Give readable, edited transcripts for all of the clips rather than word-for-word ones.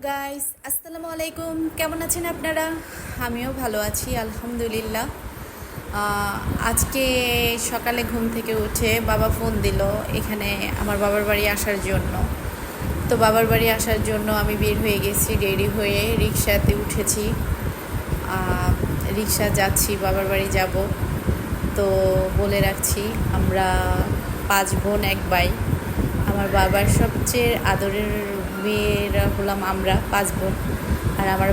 Guys, আসসালামু আলাইকুম। কেমন আছেন আপনারা? আমিও ভালো আছি আলহামদুলিল্লাহ। আজকে সকালে ঘুম থেকে উঠে বাবা ফোন দিল এখানে আমার বাবার বাড়ি আসার জন্য। তো বাবার বাড়ি আসার জন্য আমি বের হয়ে গেছি, রেডি হয়ে রিক্সাতে উঠেছি। রিক্সা যাচ্ছি, বাবার বাড়ি যাব। তো বলে রাখছি, আমরা 5 বোন 1 ভাই। আমার বাবার সবচেয়ে আদরের মেয়েরা হলাম আমরা 5 বোন। আর আমার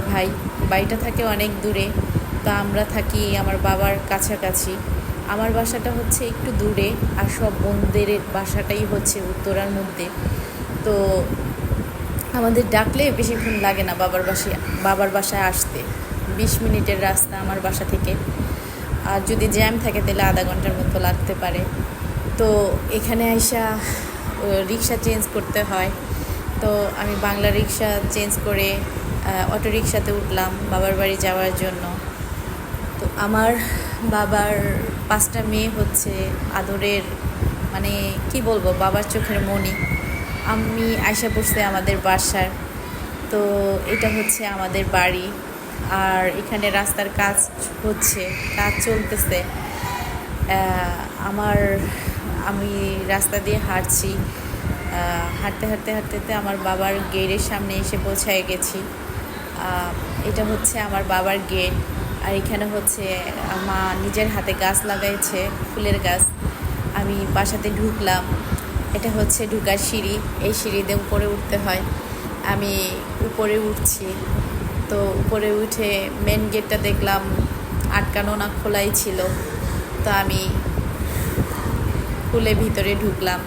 ভাইটা থাকে অনেক দূরে, তো আমরা থাকি আমার বাবার কাছাকাছি। আমার বাসাটা হচ্ছে একটু দূরে, আর সব বোনদের বাসাটাই হচ্ছে উত্তরার মধ্যে। তো আমাদের ডাকলে বেশিক্ষণ লাগে না বাবার বাসায় আসতে। 20 মিনিটের রাস্তা আমার বাসা থেকে। আর যদি জ্যাম থাকে তাহলে আধা ঘন্টার মতো লাগতে পারে। তো এখানে আইসা রিক্সা চেঞ্জ করতে হয়। তো আমি বাংলা রিক্সা চেঞ্জ করে অটো রিক্সাতে উঠলাম বাবার বাড়ি যাওয়ার জন্য। তো আমার বাবার 5টা মেয়ে হচ্ছে আদরের, মানে কি বলবো, বাবার চোখের মণি। আমি আইসা পড়ছে আমাদের বাসার। তো এটা হচ্ছে আমাদের বাড়ি। আর এখানে রাস্তার কাজ চলতেছে। আমি রাস্তা দিয়ে হাঁটছি। হাঁটতে হাঁটতে হাঁটতে হাঁটতে আমার বাবার গেটের সামনে এসে পৌঁছায় গেছি। এটা হচ্ছে আমার বাবার গেট। আর এখানে হচ্ছে মা নিজের হাতে গাছ লাগাইছে, ফুলের গাছ। আমি বাসাতে ঢুকলাম। এটা হচ্ছে ঢুকার সিঁড়ি। এই সিঁড়ি দিয়ে উপরে উঠতে হয়। আমি উপরে উঠছি। তো উপরে উঠে মেন গেটটা দেখলাম আটকানো না খোলাই ছিল। তো আমি খুলে ভিতরে ঢুকলাম।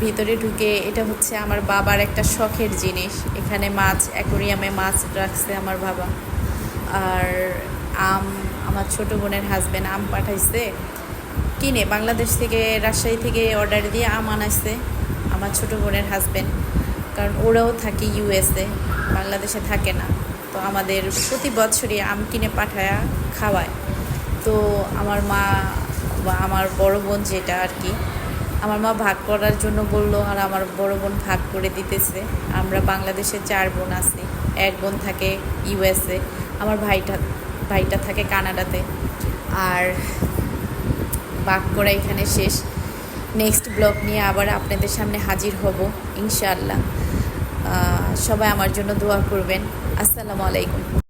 ভিতরে ঢুকে এটা হচ্ছে আমার বাবার একটা শখের জিনিস। এখানে অ্যাকোরিয়ামে মাছ রাখছে আমার বাবা। আর আমার ছোটো বোনের হাজব্যান্ড আম পাঠাইছে কিনে, বাংলাদেশ থেকে, রাজশাহী থেকে অর্ডার দিয়ে আম আনাইছে আমার ছোটো বোনের হাজব্যান্ড। কারণ ওরাও থাকে ইউএসএ, বাংলাদেশে থাকে না। তো আমাদের প্রতি বছরই আম কিনে পাঠায়া খাওয়ায়। তো আমার মা বা আমার বড় বোন যেটা আর কি, আমার মা ভাগ করার জন্য বললো, আর আমার বড় বোন ভাগ করে দিতেছে। আমরা বাংলাদেশে 4 বোন আছি। 1 বোন থাকে ইউএসএ, আমার ভাইটা থাকে কানাডাতে। আর ভাগ করা এখানে শেষ। নেক্সট ব্লগ নিয়ে আবার আপনাদের সামনে হাজির হব ইনশাআল্লাহ। সবাই আমার জন্য দোয়া করবেন। আসসালামু আলাইকুম।